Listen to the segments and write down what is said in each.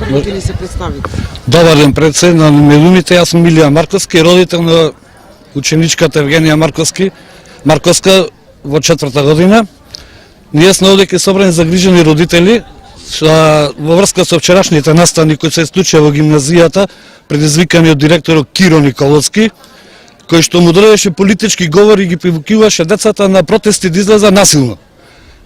Ако бихте ни се представите. Добар ден, председател на медумите, јас сум Милија Марковски, родител на ученичката Евгенија Марковска во 4-та година. Ние сме овде ке собрани загрижени родители во врска со вчерашните настани кои се случија во гимназијата, предизвикани од директорот Киро Николовски, кој што му држеше политички говори и ги привукуваше децата на протести да излеза насилно.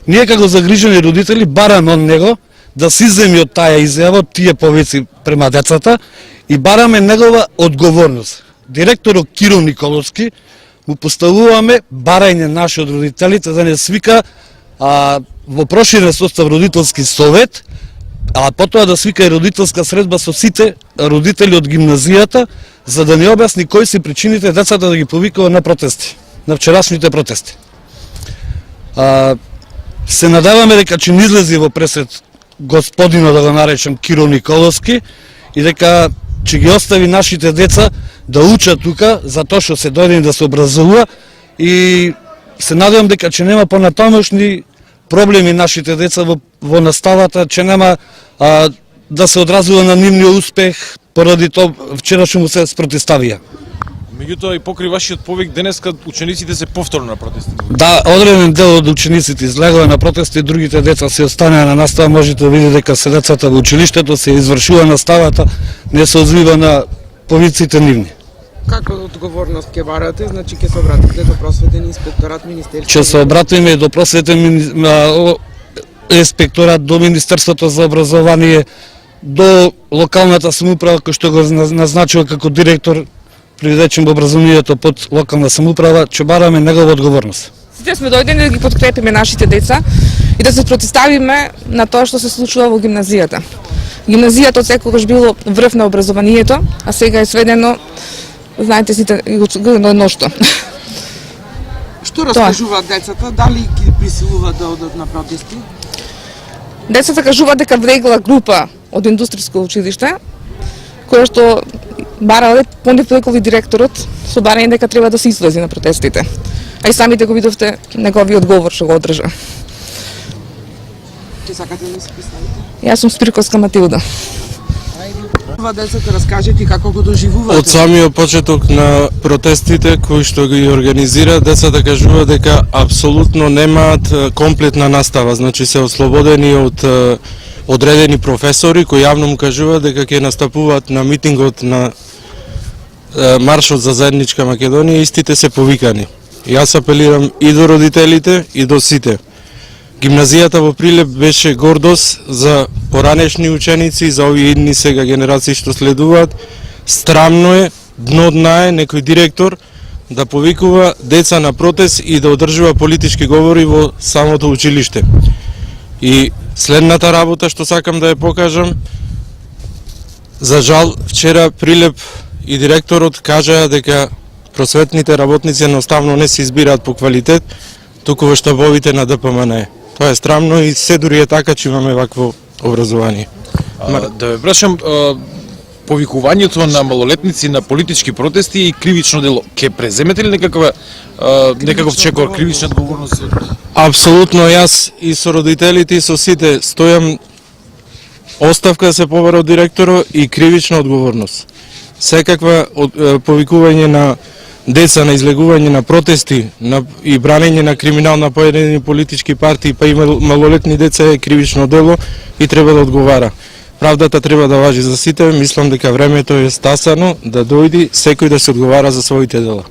Ние како загрижени родители бараме од него да се изземи од таа изјава, од тие повици према децата и бараме негова одговорност. Директорот Киро Николовски му поставуваме барање наши од родителите да не свика во проширен состав родителски совет, а потоа да свика и родителска средба со сите родители од гимназијата, за да не објасни кои се причините децата да ги повикува на протести, на вчерашните протести. Се надаваме дека ќе не излези во пресед господинот, да го наречем Киро Николовски, и дека ќе ги остави нашите деца да учат тука, затоа што се дојдени да се образува, и се надевам дека ќе нема понатамошни проблеми нашите деца во наставата, ќе нема да се одразува на нивниот успех поради тоа вчерашно му се спротивставија. Меѓутоа и покри вашиот повик денеска учениците се повторно на протести. Да, одреден дел од учениците излегува на протести, другите деца се останаа на настава. Можете да видите дека се децата во училиштето, се извршува наставата, не се озвива на повиците нивни. Каква одговорност ќе барате? Значи ќе се обратите до просветен инспекторат, министерство? Ќе се обратиме до просветен инспекторат, до Министерството за образование, до локалната самоуправа кој што го назначува како директор при речем образованието под локална самоуправа, ќе бараме негова одговорност. Сите сме дојдени да ги подкрепиме нашите деца и да се протиставиме на тоа што се случува во гимназијата. Гимназијата секогаш било врв на образованието, а сега е сведено, знаете сите, го ношто. Што раскажуваат децата? Дали ги присилуваат да одат на протести? Децата кажуваат дека влегла група од индустријско училиште, која што барале поневлекови директорот со барање дека треба да се излези на протестите. А и самите го видовте неговиот говор што го одржа. Ќе сакате да се представите? Јас сум Спирковска Матилда. Ова децата раскажете како го доживувате? Од самиот почеток на протестите кои што ги организира, децата кажуваат дека апсолутно немаат комплетна настава, значи се ослободени од одредени професори кои јавно му кажуваат дека ќе настапуваат на митингот на маршот за заедничка Македонија, истите се повикани. Јас апелирам и до родителите и до сите. Гимназијата во Прилеп беше гордост за поранешни ученици, за овие идни сега генерации што следуваат. Страмно е, дно дна е некој директор да повикува деца на протест и да одржува политички говори во самото училиште. И следната работа што сакам да ја покажам, за жал вчера Прилеп и директорот кажаа дека просветните работници едноставно не се избираат по квалитет, туку во штабовите на ДПМН. Тоа е страмно и се дури е така че имаме вакво образование. Да ве прашам, повикувањето на малолетници на политички протести и кривично дело, ќе преземете ли некаков чекор кривична одговорност? Апсолутно, јас и со родителите и со сите стојам оставка да се побара од директорот и кривична одговорност. Секаква повикување на деца на излегување на протести и бранење на криминал на поедини политички партии, па и малолетни деца е кривично дело и треба да одговара. Правдата треба да важи за сите, мислам дека времето е стасано да дојди секој да се одговара за своите дела.